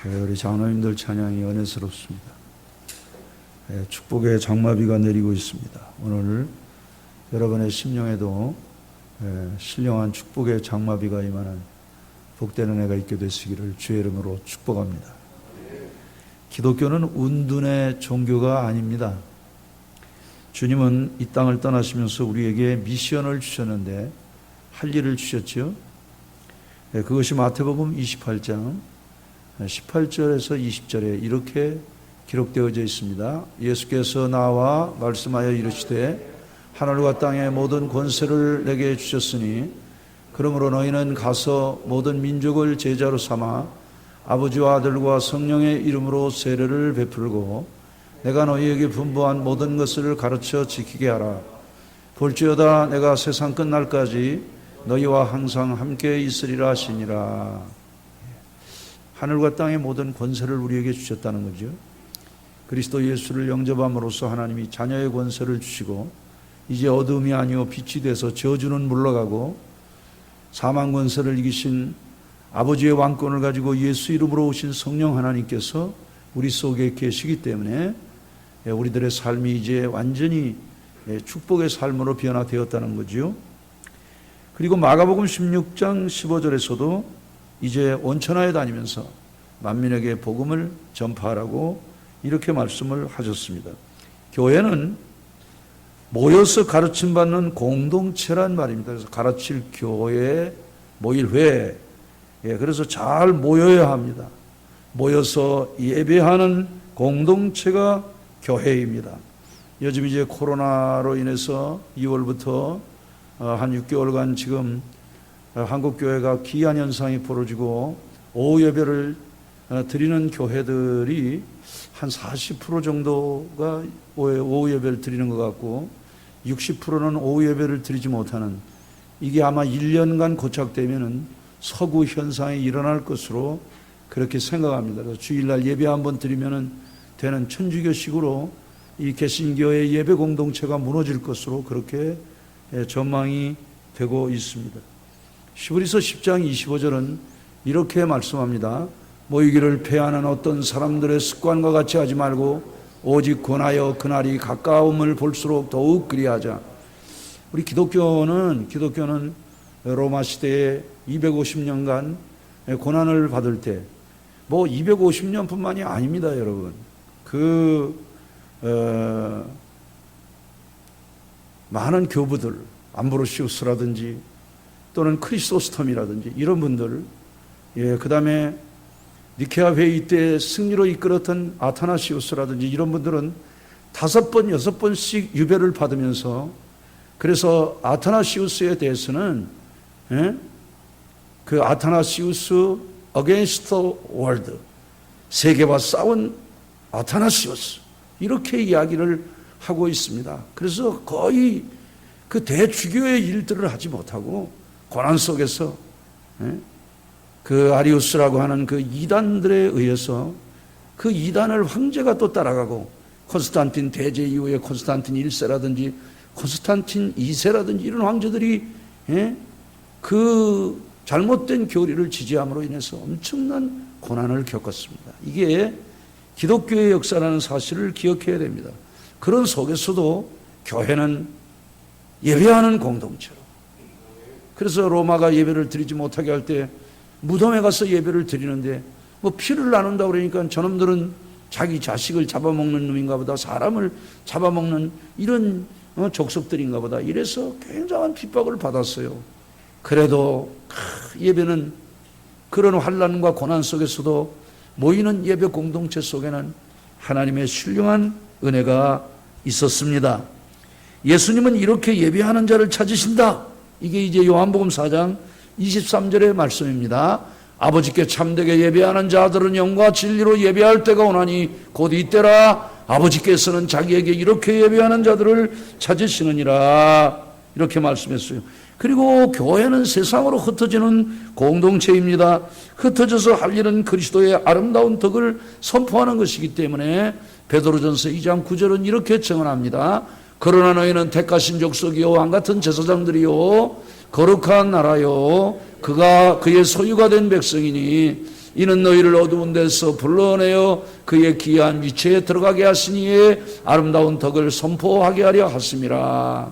우리 장로님들 찬양이 은혜스럽습니다. 축복의 장마비가 내리고 있습니다. 오늘 여러분의 심령에도 신령한 축복의 장마비가 임하는 복된 은혜가 있게 되시기를 주의 이름으로 축복합니다. 기독교는 운둔의 종교가 아닙니다. 주님은 이 땅을 떠나시면서 우리에게 미션을 주셨는데 할 일을 주셨죠. 그것이 마태복음 28장 18절에서 20절에 이렇게 기록되어져 있습니다. 예수께서 나와 말씀하여 이르시되 하늘과 땅의 모든 권세를 내게 주셨으니 그러므로 너희는 가서 모든 민족을 제자로 삼아 아버지와 아들과 성령의 이름으로 세례를 베풀고 내가 너희에게 분부한 모든 것을 가르쳐 지키게 하라. 볼지어다 내가 세상 끝날까지 너희와 항상 함께 있으리라 하시니라. 하늘과 땅의 모든 권세를 우리에게 주셨다는 거죠. 그리스도 예수를 영접함으로써 하나님이 자녀의 권세를 주시고 이제 어둠이 아니요 빛이 돼서 저주는 물러가고 사망 권세를 이기신 아버지의 왕권을 가지고 예수 이름으로 오신 성령 하나님께서 우리 속에 계시기 때문에 우리들의 삶이 이제 완전히 축복의 삶으로 변화되었다는 거죠. 그리고 마가복음 16장 15절에서도 이제 온천하에 다니면서 만민에게 복음을 전파하라고 이렇게 말씀을 하셨습니다. 교회는 모여서 가르침받는 공동체란 말입니다. 그래서 가르칠 교회, 모일회, 그래서 잘 모여야 합니다. 모여서 예배하는 공동체가 교회입니다. 요즘 이제 코로나로 인해서 2월부터 한 6개월간 지금 한국교회가 기한 현상이 벌어지고 오후 예배를 드리는 교회들이 한 40% 정도가 오후 예배를 드리는 것 같고 60%는 오후 예배를 드리지 못하는, 이게 아마 1년간 고착되면은 서구 현상이 일어날 것으로 그렇게 생각합니다. 그래서 주일날 예배 한번 드리면은 되는 천주교식으로 이 개신교의 예배 공동체가 무너질 것으로 그렇게 전망이 되고 있습니다. 히브리서 10장 25절은 이렇게 말씀합니다. 모이기를 패하는 어떤 사람들의 습관과 같이 하지 말고 오직 권하여 그날이 가까움을 볼수록 더욱 그리하자. 우리 기독교는 로마 시대에 250년간 고난을 받을 때 뭐 250년뿐만이 아닙니다, 여러분. 많은 교부들, 암브로시우스라든지 또는 크리소스톰이라든지 이런 분들, 그 다음에 니케아 회의 때 승리로 이끌었던 아타나시우스라든지 이런 분들은 5번, 6번씩 유배를 받으면서, 그래서 아타나시우스에 대해서는 그 아타나시우스 against the world, 세계와 싸운 아타나시우스, 이렇게 이야기를 하고 있습니다. 그래서 거의 그 대주교의 일들을 하지 못하고 고난 속에서 그 아리우스라고 하는 그 이단들에 의해서 그 이단을 황제가 또 따라가고, 콘스탄틴 대제 이후에 콘스탄틴 1세라든지 콘스탄틴 2세라든지 이런 황제들이 그 잘못된 교리를 지지함으로 인해서 엄청난 고난을 겪었습니다. 이게 기독교의 역사라는 사실을 기억해야 됩니다. 그런 속에서도 교회는 예배하는 공동체로, 그래서 로마가 예배를 드리지 못하게 할 때 무덤에 가서 예배를 드리는데 뭐 피를 나눈다 그러니까 저놈들은 자기 자식을 잡아먹는 놈인가 보다, 사람을 잡아먹는 이런 족속들인가 보다, 이래서 굉장한 핍박을 받았어요. 그래도 예배는 그런 환난과 고난 속에서도 모이는 예배 공동체 속에는 하나님의 신령한 은혜가 있었습니다. 예수님은 이렇게 예배하는 자를 찾으신다. 이게 이제 요한복음 4장 23절의 말씀입니다. 아버지께 참되게 예배하는 자들은 영과 진리로 예배할 때가 오나니 곧 이때라. 아버지께서는 자기에게 이렇게 예배하는 자들을 찾으시느니라. 이렇게 말씀했어요. 그리고 교회는 세상으로 흩어지는 공동체입니다. 흩어져서 할 일은 그리스도의 아름다운 덕을 선포하는 것이기 때문에 베드로전서 2장 9절은 이렇게 증언합니다. 그러나 너희는 택하신 족속이요 왕같은 제사장들이요 거룩한 나라요 그가 그의 소유가 된 백성이니 이는 너희를 어두운 데서 불러내어 그의 기이한 위치에 들어가게 하시니 이에 아름다운 덕을 선포하게 하려 하심이라.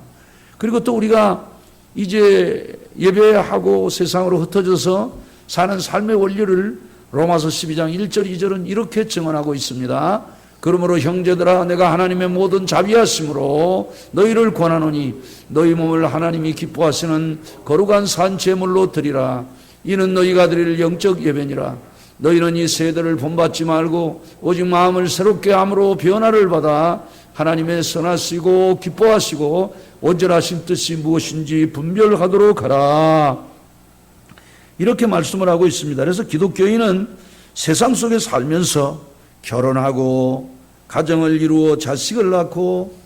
그리고 또 우리가 이제 예배하고 세상으로 흩어져서 사는 삶의 원리를 로마서 12장 1절 2절은 이렇게 증언하고 있습니다. 그러므로 형제들아 내가 하나님의 모든 자비하심으로 너희를 권하노니 너희 몸을 하나님이 기뻐하시는 거룩한 산 제물로 드리라. 이는 너희가 드릴 영적 예배니라. 너희는 이 세대를 본받지 말고 오직 마음을 새롭게 함으로 변화를 받아 하나님의 선하시고 기뻐하시고 온전하신 뜻이 무엇인지 분별하도록 하라. 이렇게 말씀을 하고 있습니다. 그래서 기독교인은 세상 속에 살면서 결혼하고 가정을 이루어 자식을 낳고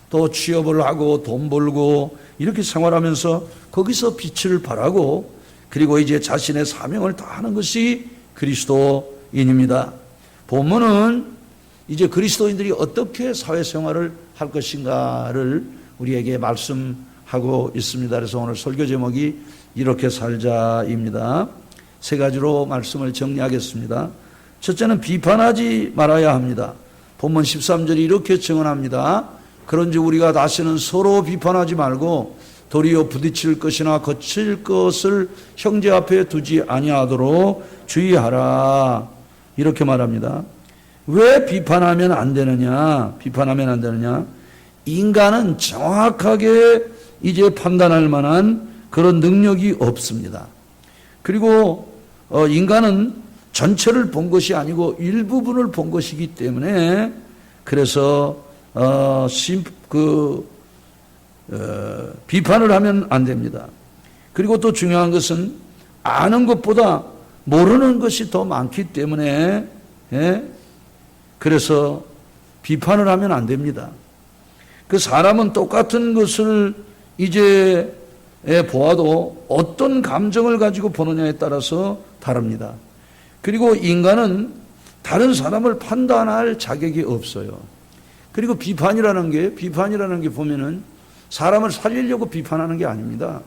또 취업을 하고 돈 벌고 이렇게 생활하면서 거기서 빛을 발하고 그리고 이제 자신의 사명을 다하는 것이 그리스도인입니다. 본문은 이제 그리스도인들이 어떻게 사회생활을 할 것인가를 우리에게 말씀하고 있습니다. 그래서 오늘 설교 제목이 이렇게 살자입니다. 세 가지로 말씀을 정리하겠습니다. 첫째는 비판하지 말아야 합니다. 본문 13절이 이렇게 증언합니다. 그런지 우리가 다시는 서로 비판하지 말고 도리어 부딪힐 것이나 거칠 것을 형제 앞에 두지 아니하도록 주의하라. 이렇게 말합니다. 왜 비판하면 안 되느냐? 비판하면 안 되느냐? 인간은 정확하게 이제 판단할 만한 그런 능력이 없습니다. 그리고 인간은 전체를 본 것이 아니고 일부분을 본 것이기 때문에 그래서 비판을 하면 안 됩니다. 그리고 또 중요한 것은 아는 것보다 모르는 것이 더 많기 때문에 그래서 비판을 하면 안 됩니다. 그 사람은 똑같은 것을 이제 보아도 어떤 감정을 가지고 보느냐에 따라서 다릅니다. 그리고 인간은 다른 사람을 판단할 자격이 없어요. 그리고 비판이라는 게 보면은 사람을 살리려고 비판하는 게 아닙니다.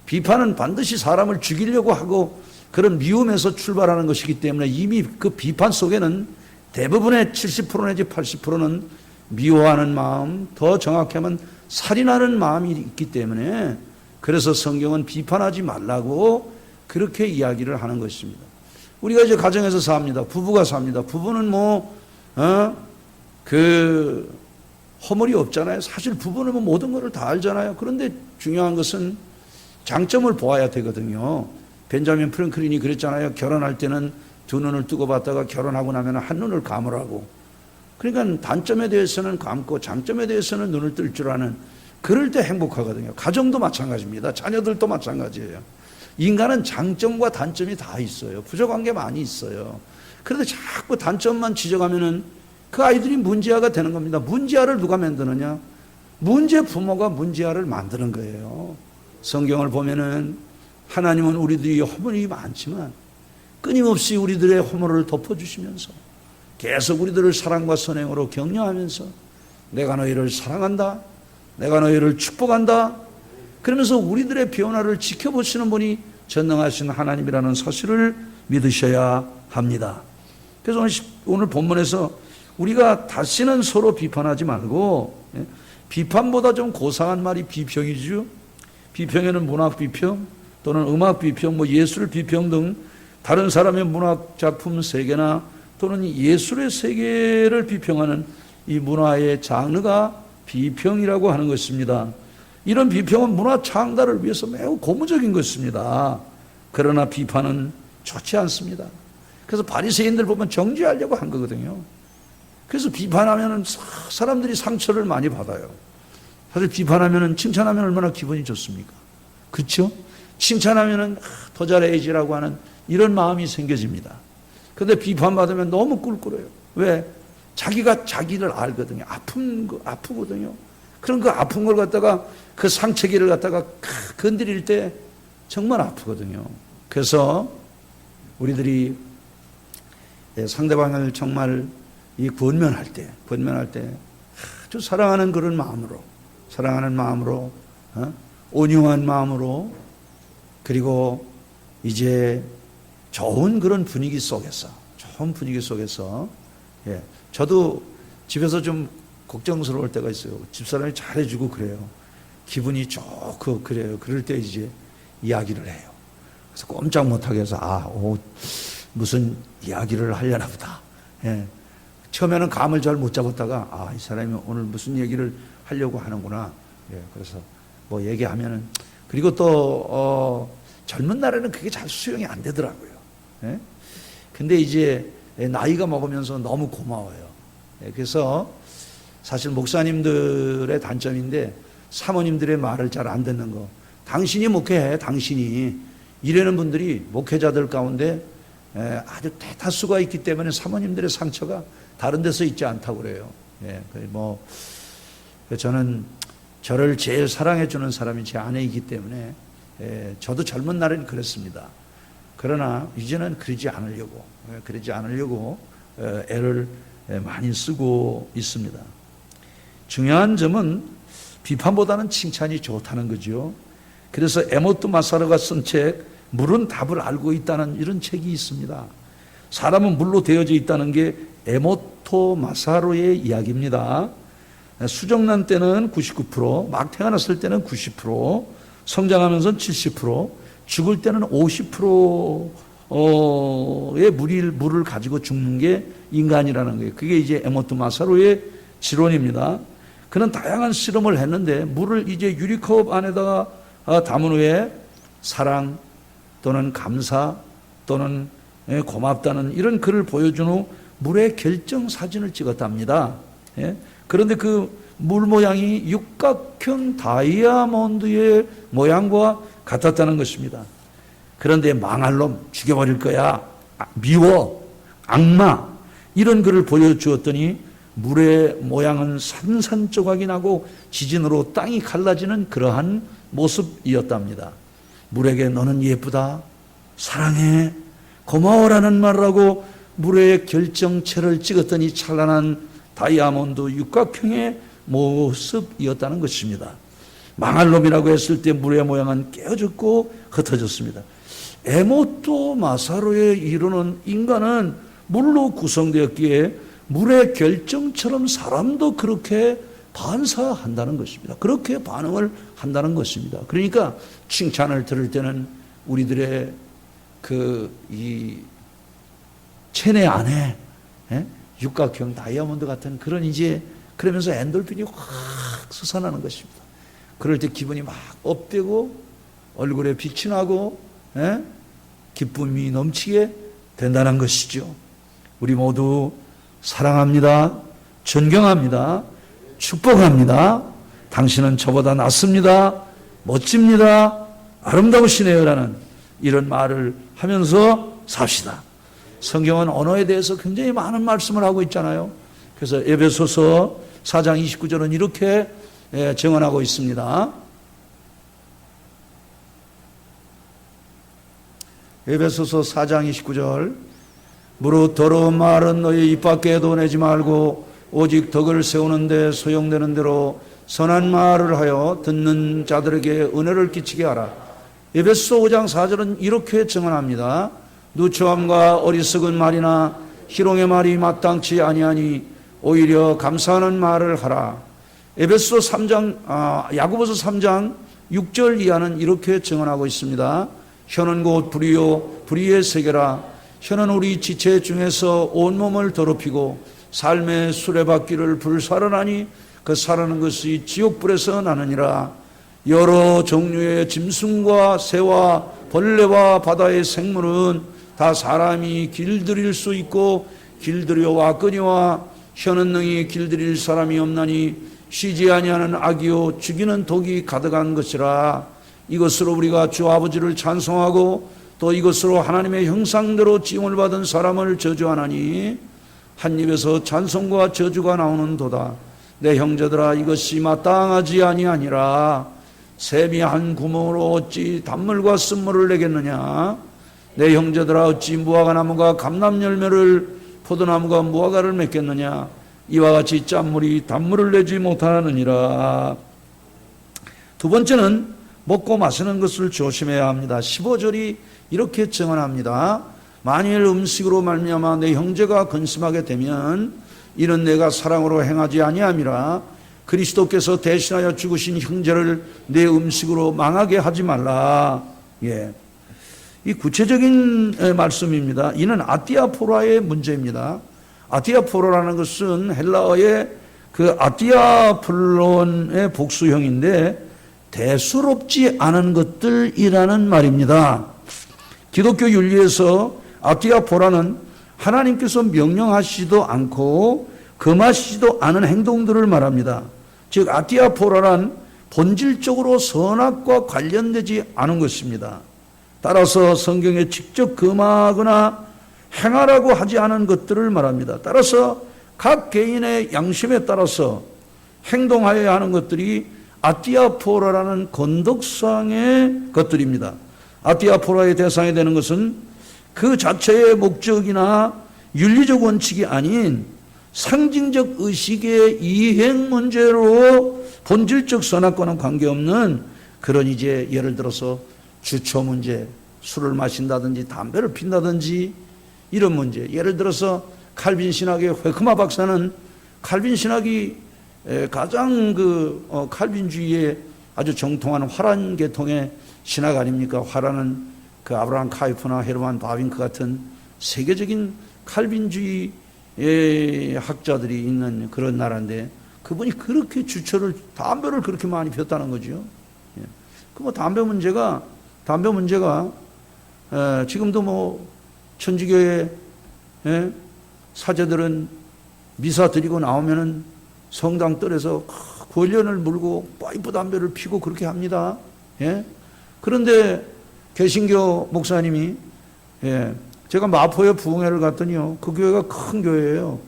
비판은 반드시 사람을 죽이려고 하고 그런 미움에서 출발하는 것이기 때문에 이미 그 비판 속에는 대부분의 70% 내지 80%는 미워하는 마음, 더 정확히 하면 살인하는 마음이 있기 때문에 그래서 성경은 비판하지 말라고 그렇게 이야기를 하는 것입니다. 우리가 이제 가정에서 삽니다. 부부가 삽니다. 부부는 허물이 없잖아요. 사실 부부는 모든 것을 다 알잖아요. 그런데 중요한 것은 장점을 보아야 되거든요. 벤자민 프랭클린이 그랬잖아요. 결혼할 때는 두 눈을 뜨고 봤다가 결혼하고 나면 한 눈을 감으라고. 그러니까 단점에 대해서는 감고 장점에 대해서는 눈을 뜰 줄 아는, 그럴 때 행복하거든요. 가정도 마찬가지입니다. 자녀들도 마찬가지예요. 인간은 장점과 단점이 다 있어요. 부족한 게 많이 있어요. 그런데 자꾸 단점만 지적하면은 그 아이들이 문제아가 되는 겁니다. 문제아를 누가 만드느냐? 문제 부모가 문제아를 만드는 거예요. 성경을 보면은 하나님은 우리들이 허물이 많지만 끊임없이 우리들의 허물을 덮어주시면서 계속 우리들을 사랑과 선행으로 격려하면서 내가 너희를 사랑한다, 내가 너희를 축복한다, 그러면서 우리들의 변화를 지켜보시는 분이 전능하신 하나님이라는 사실을 믿으셔야 합니다. 그래서 오늘 본문에서 우리가 다시는 서로 비판하지 말고, 비판보다 좀 고상한 말이 비평이죠. 비평에는 문학 비평 또는 음악 비평, 예술 비평 등 다른 사람의 문학 작품 세계나 또는 예술의 세계를 비평하는 이 문화의 장르가 비평이라고 하는 것입니다. 이런 비평은 문화 창달을 위해서 매우 고무적인 것입니다. 그러나 비판은 좋지 않습니다. 그래서 바리새인들 보면 정죄하려고 한 거거든요. 그래서 비판하면 사람들이 상처를 많이 받아요. 사실 비판하면 칭찬하면 얼마나 기분이 좋습니까? 그렇죠? 칭찬하면 더 잘해야지라고 하는 이런 마음이 생겨집니다. 그런데 비판받으면 너무 꿀꿀해요. 왜? 자기가 자기를 알거든요. 아프거든요. 그런 그 아픈 걸 갖다가 그 상처기를 갖다가 건드릴 때 정말 아프거든요. 그래서 우리들이 상대방을 정말 권면할 때 아주 사랑하는 그런 마음으로, 온유한 마음으로, 그리고 이제 좋은 그런 분위기 속에서, 예, 저도 집에서 좀 걱정스러울 때가 있어요. 집사람이 잘해주고 그래요. 기분이 좋고 그래요. 그럴 때 이제 이야기를 해요. 그래서 꼼짝 못하게 해서 무슨 이야기를 하려나 보다. 예. 처음에는 감을 잘 못 잡았다가 이 사람이 오늘 무슨 얘기를 하려고 하는구나. 예. 그래서 뭐 얘기하면은, 그리고 또 젊은 날에는 그게 잘 수용이 안 되더라고요. 예. 근데 이제 나이가 먹으면서 너무 고마워요. 예. 그래서 사실 목사님들의 단점인데, 사모님들의 말을 잘 안 듣는 거. 당신이 목회해, 당신이. 이러는 분들이 목회자들 가운데 아주 대다수가 있기 때문에 사모님들의 상처가 다른 데서 있지 않다고 그래요. 예, 저는 저를 제일 사랑해주는 사람이 제 아내이기 때문에, 저도 젊은 날엔 그랬습니다. 그러나 이제는 그러지 않으려고 애를 많이 쓰고 있습니다. 중요한 점은 비판보다는 칭찬이 좋다는 거죠. 그래서 에모트 마사르가 쓴 책, 물은 답을 알고 있다는 이런 책이 있습니다. 사람은 물로 되어져 있다는 게 에모토 마사르의 이야기입니다. 수정란 때는 99%, 막 태어났을 때는 90%, 성장하면서 70%, 죽을 때는 50%의 물을 가지고 죽는 게 인간이라는 거예요. 그게 이제 에모트 마사르의 지론입니다. 그는 다양한 실험을 했는데, 물을 이제 유리컵 안에다가 담은 후에 사랑 또는 감사 또는 고맙다는 이런 글을 보여준 후 물의 결정 사진을 찍었답니다. 그런데 그 물 모양이 육각형 다이아몬드의 모양과 같았다는 것입니다. 그런데 망할 놈, 죽여버릴 거야, 미워, 악마, 이런 글을 보여주었더니 물의 모양은 산산조각이 나고 지진으로 땅이 갈라지는 그러한 모습이었답니다. 물에게 너는 예쁘다, 사랑해, 고마워라는 말을 하고 물의 결정체를 찍었더니 찬란한 다이아몬드 육각형의 모습이었다는 것입니다. 망할 놈이라고 했을 때 물의 모양은 깨어졌고 흩어졌습니다. 에모토 마사르의 이론은 인간은 물로 구성되었기에 물의 결정처럼 사람도 그렇게 반사한다는 것입니다. 그렇게 반응을 한다는 것입니다. 그러니까 칭찬을 들을 때는 우리들의 이 체내 안에 육각형 다이아몬드 같은 그런 이제, 그러면서 엔돌핀이 확 솟아나는 것입니다. 그럴 때 기분이 막 업되고 얼굴에 빛이 나고 기쁨이 넘치게 된다는 것이죠. 우리 모두 사랑합니다. 존경합니다. 축복합니다. 당신은 저보다 낫습니다. 멋집니다. 아름다우시네요. 라는 이런 말을 하면서 삽시다. 성경은 언어에 대해서 굉장히 많은 말씀을 하고 있잖아요. 그래서 에베소서 4장 29절은 이렇게 증언하고 있습니다. 에베소서 4장 29절, 무릇 더러운 말은 너희 입 밖에도 내지 말고 오직 덕을 세우는 데 소용되는 대로 선한 말을 하여 듣는 자들에게 은혜를 끼치게 하라. 에베소서 5장 4절은 이렇게 증언합니다. 누추함과 어리석은 말이나 희롱의 말이 마땅치 아니하니 오히려 감사하는 말을 하라. 에베소서 3장, 야고보서 3장 6절 이하는 이렇게 증언하고 있습니다. 혀는 곧 불의요 불의의 세계라. 혀는 우리 지체 중에서 온몸을 더럽히고 삶의 수레바퀴를 불살하나니 그 살아는 것이 지옥불에서 나느니라. 여러 종류의 짐승과 새와 벌레와 바다의 생물은 다 사람이 길들일 수 있고 길들여 왔거니와 혀는 능히 길들일 사람이 없나니 쉬지 아니하는 악이요 죽이는 독이 가득한 것이라. 이것으로 우리가 주 아버지를 찬송하고 또 이것으로 하나님의 형상대로 지음을 받은 사람을 저주하나니 한 입에서 찬송과 저주가 나오는도다. 내 형제들아, 이것이 마땅하지 아니하니라. 샘이 한 구멍으로 어찌 단물과 쓴물을 내겠느냐. 내 형제들아, 어찌 무화과 나무가 감람 열매를 포도나무가 무화과를 맺겠느냐. 이와 같이 짠물이 단물을 내지 못하느니라. 두 번째는 먹고 마시는 것을 조심해야 합니다. 15절이 이렇게 증언합니다. 만일 음식으로 말미암아 내 형제가 근심하게 되면 이는 내가 사랑으로 행하지 아니함이라. 그리스도께서 대신하여 죽으신 형제를 내 음식으로 망하게 하지 말라. 예. 이 구체적인 말씀입니다. 이는 아디아포라의 문제입니다. 아디아포라는 것은 헬라어의 그 아디아폴론의 복수형인데 대수롭지 않은 것들이라는 말입니다. 기독교 윤리에서 아디아포라는 하나님께서 명령하시지도 않고 금하시지도 않은 행동들을 말합니다. 즉 아디아포라란 본질적으로 선악과 관련되지 않은 것입니다. 따라서 성경에 직접 금하거나 행하라고 하지 않은 것들을 말합니다. 따라서 각 개인의 양심에 따라서 행동하여야 하는 것들이 아디아포라라는 건덕상의 것들입니다. 아디아포라의 대상이 되는 것은 그 자체의 목적이나 윤리적 원칙이 아닌 상징적 의식의 이행 문제로 본질적 선악과는 관계없는 그런 이제 예를 들어서 주초 문제, 술을 마신다든지 담배를 핀다든지 이런 문제. 예를 들어서 칼빈 신학의 회크마 박사는 칼빈 신학이 가장 칼빈주의의 아주 정통한 화란 계통의 신학 아닙니까? 화란은 그 아브라함 카이프나 헤르만 바빙크 같은 세계적인 칼빈주의 학자들이 있는 그런 나라인데 그분이 그렇게 담배를 그렇게 많이 폈다는 거죠. 그 뭐 담배 문제가 지금도 뭐 천주교의 사제들은 미사 드리고 나오면은 성당 뜰에서 권련을 물고 파이프 담배를 피고 그렇게 합니다. 그런데 개신교 목사님이 제가 마포에 부흥회를 갔더니요, 그 교회가 큰 교회예요.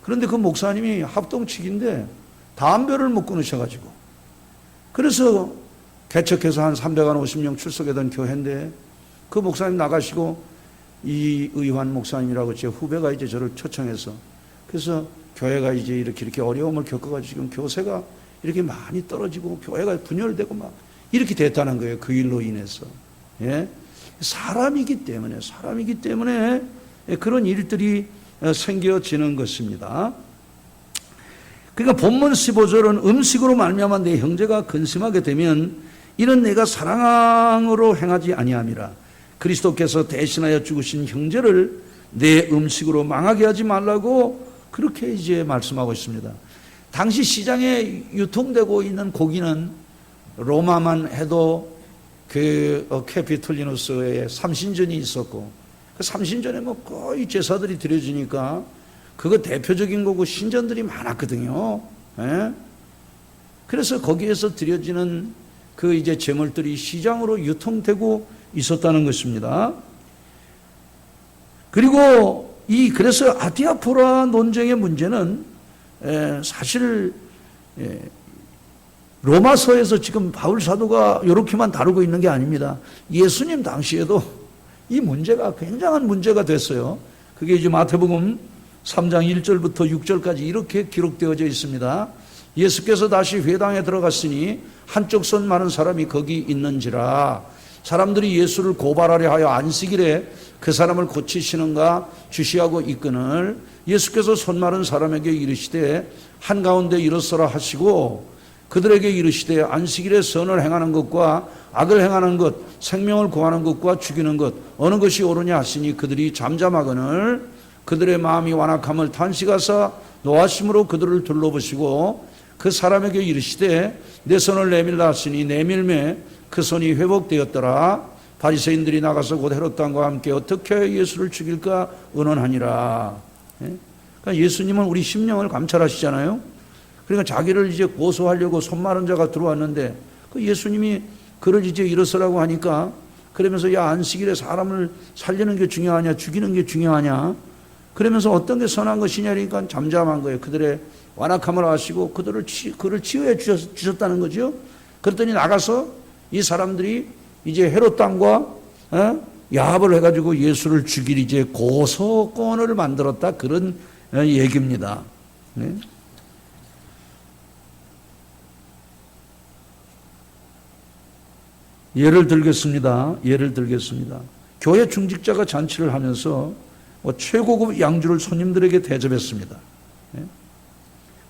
그런데 그 목사님이 합동측인데 담배를 못 끊으셔가지고 그래서 개척해서 한 350명 출석했던 교회인데 그 목사님 나가시고 이의환 목사님이라고 제 후배가 이제 저를 초청해서 그래서 교회가 이제 이렇게 어려움을 겪어가지고 지금 교세가 이렇게 많이 떨어지고 교회가 분열되고 막 이렇게 됐다는 거예요. 그 일로 인해서. 사람이기 때문에 그런 일들이 생겨지는 것입니다. 그러니까 본문 15절은 음식으로 말미암아 내 형제가 근심하게 되면 이는 내가 사랑으로 행하지 아니함이라. 그리스도께서 대신하여 죽으신 형제를 내 음식으로 망하게 하지 말라고 그렇게 이제 말씀하고 있습니다. 당시 시장에 유통되고 있는 고기는 로마만 해도 그 캐피톨리누스의 삼신전이 있었고 그 삼신전에 뭐 거의 제사들이 드려지니까 그거 대표적인 거고 신전들이 많았거든요. 그래서 거기에서 드려지는 그 이제 제물들이 시장으로 유통되고 있었다는 것입니다. 그리고 그래서 아디아포라 논쟁의 문제는 사실 로마서에서 지금 바울 사도가 이렇게만 다루고 있는 게 아닙니다. 예수님 당시에도 이 문제가 굉장한 문제가 됐어요. 그게 이제 마태복음 3장 1절부터 6절까지 이렇게 기록되어져 있습니다. 예수께서 다시 회당에 들어갔으니 한쪽 손 마른 사람이 거기 있는지라. 사람들이 예수를 고발하려 하여 안식일에 그 사람을 고치시는가 주시하고 있거늘 예수께서 손 마른 사람에게 이르시되 한가운데 일어서라 하시고 그들에게 이르시되 안식일에 선을 행하는 것과 악을 행하는 것 생명을 구하는 것과 죽이는 것 어느 것이 옳으냐 하시니 그들이 잠잠하거늘 그들의 마음이 완악함을 탄식하사 노하심으로 그들을 둘러보시고 그 사람에게 이르시되 내 손을 내밀라 하시니 내밀매 그 손이 회복되었더라. 바리새인들이 나가서 곧 헤롯 왕과 함께 어떻게 예수를 죽일까 의논하니라. 그러니까 예수님은 우리 심령을 감찰하시잖아요. 그러니까 자기를 이제 고소하려고 손 마른 자가 들어왔는데 그 예수님이 그를 이제 일어서라고 하니까 그러면서 야 안식일에 사람을 살리는 게 중요하냐 죽이는 게 중요하냐 그러면서 어떤 게 선한 것이냐니까 잠잠한 거예요. 그들의 완악함을 아시고 그를 치유해 주셨다는 거죠. 그랬더니 나가서 이 사람들이 이제 헤롯 왕과 야합을 해가지고 예수를 죽일 이제 고소권을 만들었다 그런 얘기입니다. 네? 예를 들겠습니다. 교회 중직자가 잔치를 하면서 최고급 양주를 손님들에게 대접했습니다. 예?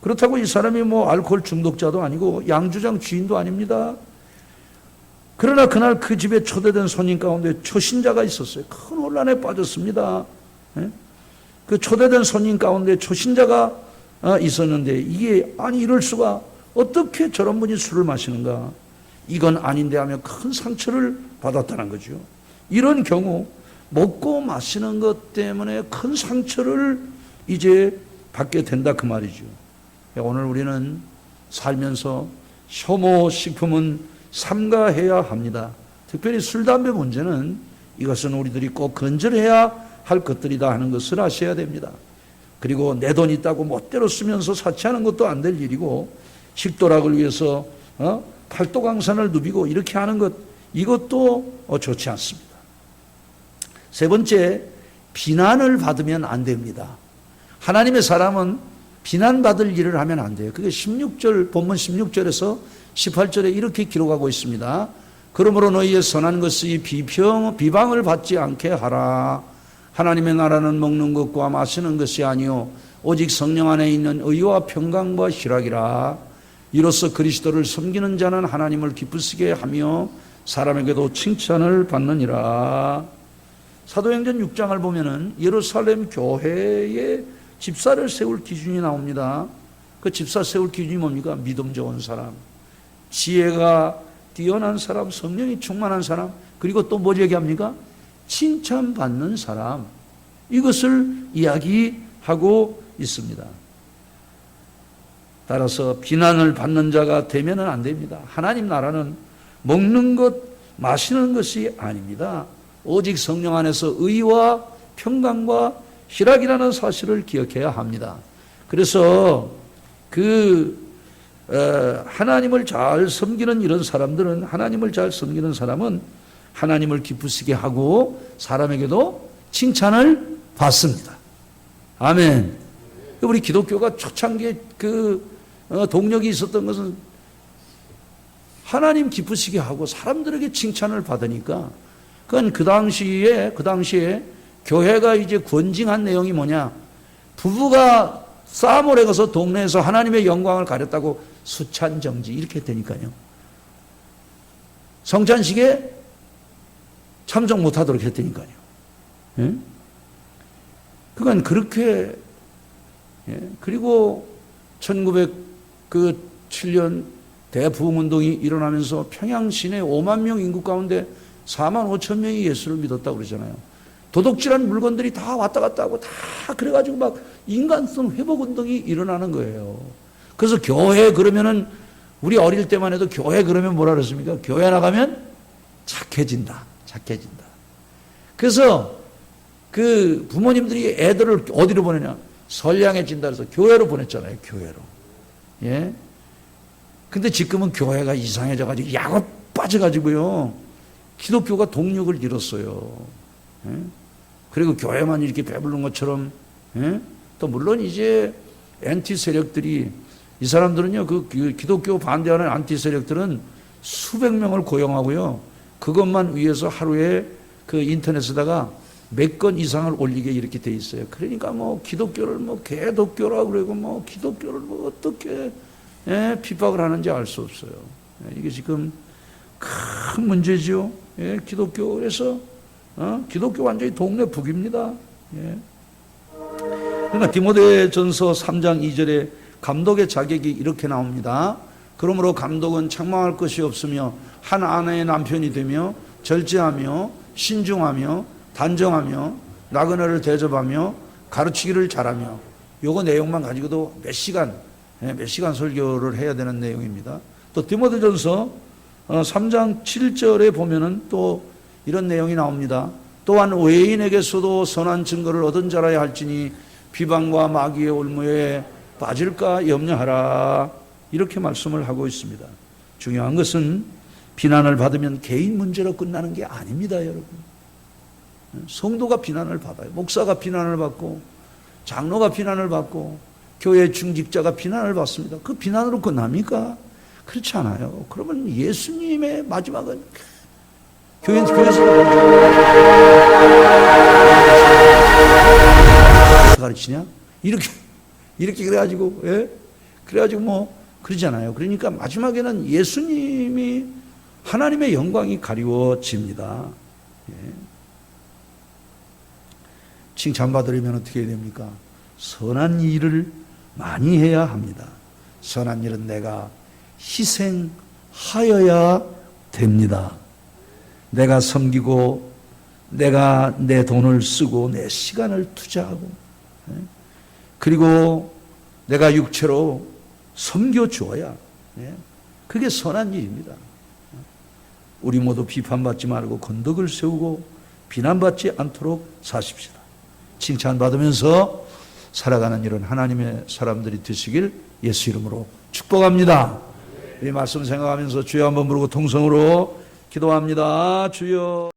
그렇다고 이 사람이 알코올 중독자도 아니고 양주장 주인도 아닙니다. 그러나 그날 그 집에 초대된 손님 가운데 초신자가 있었어요. 큰 혼란에 빠졌습니다. 예? 그 초대된 손님 가운데 초신자가 있었는데 이게 이럴 수가, 어떻게 저런 분이 술을 마시는가, 이건 아닌데 하며 큰 상처를 받았다는 거죠. 이런 경우 먹고 마시는 것 때문에 큰 상처를 이제 받게 된다 그 말이죠. 오늘 우리는 살면서 혐오식품은 삼가해야 합니다. 특별히 술, 담배 문제는 이것은 우리들이 꼭 건절해야 할 것들이다 하는 것을 아셔야 됩니다. 그리고 내 돈 있다고 멋대로 쓰면서 사치하는 것도 안 될 일이고, 식도락을 위해서 팔도강산을 누비고 이렇게 하는 것, 이것도 좋지 않습니다. 세 번째, 비난을 받으면 안 됩니다. 하나님의 사람은 비난받을 일을 하면 안 돼요. 그게 16절, 본문 16절에서 18절에 이렇게 기록하고 있습니다. 그러므로 너희의 선한 것이 비방을 받지 않게 하라. 하나님의 나라는 먹는 것과 마시는 것이 아니요 오직 성령 안에 있는 의와 평강과 희락이라. 이로써 그리스도를 섬기는 자는 하나님을 기쁘시게 하며 사람에게도 칭찬을 받느니라. 사도행전 6장을 보면은 예루살렘 교회에 집사를 세울 기준이 나옵니다. 그 집사 세울 기준이 뭡니까? 믿음 좋은 사람, 지혜가 뛰어난 사람, 성령이 충만한 사람, 그리고 또 뭘 얘기합니까? 칭찬받는 사람. 이것을 이야기하고 있습니다. 따라서 비난을 받는 자가 되면은 안 됩니다. 하나님 나라는 먹는 것, 마시는 것이 아닙니다. 오직 성령 안에서 의와 평강과 희락이라는 사실을 기억해야 합니다. 그래서 하나님을 잘 섬기는 이런 사람들은, 하나님을 잘 섬기는 사람은 하나님을 기쁘시게 하고 사람에게도 칭찬을 받습니다. 아멘. 우리 기독교가 초창기에 동력이 있었던 것은 하나님 기쁘시게 하고 사람들에게 칭찬을 받으니까, 그건 그 당시에 교회가 이제 권징한 내용이 뭐냐? 부부가 싸움을 해가서 동네에서 하나님의 영광을 가렸다고 수찬정지 이렇게 되니까요. 성찬식에 참석 못하도록 했다니까요. 예? 그건 그렇게, 예? 그리고 1907년 대부흥운동이 일어나면서 평양 시내 5만 명 인구 가운데 4만 5천 명이 예수를 믿었다고 그러잖아요. 도둑질한 물건들이 다 왔다 갔다 하고 다 그래가지고 막 인간성 회복운동이 일어나는 거예요. 그래서 교회 그러면은, 우리 어릴 때만 해도 교회 그러면 뭐라 그랬습니까? 교회 나가면 착해진다. 그래서 그 부모님들이 애들을 어디로 보내냐? 선량해진다 그래서 교회로 보냈잖아요. 교회로. 예. 근데 지금은 교회가 이상해져가지고 야곱 빠져가지고요. 기독교가 동력을 잃었어요. 예? 그리고 교회만 이렇게 배부른 것처럼, 예? 또 물론 이제 엔티 세력들이, 이 사람들은요, 그 기독교 반대하는 안티 세력들은 수백 명을 고용하고요, 그것만 위해서 하루에 그 인터넷에다가 몇 건 이상을 올리게 이렇게 돼 있어요. 그러니까 기독교를 개독교라 그러고 기독교를 어떻게 핍박을 하는지 알 수 없어요. 이게 지금 큰 문제죠. 기독교. 그래서 기독교 완전히 동네 북입니다. 그러나 디모데전서 3장 2절에 감독의 자격이 이렇게 나옵니다. 그러므로 감독은 책망할 것이 없으며 한 아내의 남편이 되며 절제하며 신중하며 단정하며 나그네를 대접하며 가르치기를 잘하며, 요거 내용만 가지고도 몇 시간 설교를 해야 되는 내용입니다. 또 디모데전서 3장 7절에 보면은 또 이런 내용이 나옵니다. 또한 외인에게서도 선한 증거를 얻은 자라야 할지니 비방과 마귀의 올무에 빠질까 염려하라. 이렇게 말씀을 하고 있습니다. 중요한 것은 비난을 받으면 개인 문제로 끝나는 게 아닙니다, 여러분. 성도가 비난을 받아요. 목사가 비난을 받고, 장로가 비난을 받고, 교회 중직자가 비난을 받습니다. 그 비난으로 끝납니까? 그렇지 않아요. 그러면 예수님의 마지막은 교회에서 가르치냐? 이렇게 그래가지고, 예? 그래가지고 뭐, 그러잖아요. 그러니까 마지막에는 예수님이 하나님의 영광이 가리워집니다. 예. 칭찬받으려면 어떻게 해야 됩니까? 선한 일을 많이 해야 합니다. 선한 일은 내가 희생하여야 됩니다. 내가 섬기고 내가 내 돈을 쓰고 내 시간을 투자하고 그리고 내가 육체로 섬겨주어야 그게 선한 일입니다. 우리 모두 비판받지 말고 건덕을 세우고 비난받지 않도록 사십시다. 칭찬받으면서 살아가는 이런 하나님의 사람들이 되시길 예수 이름으로 축복합니다. 이 말씀 생각하면서 주여 한번 부르고 통성으로 기도합니다. 주여.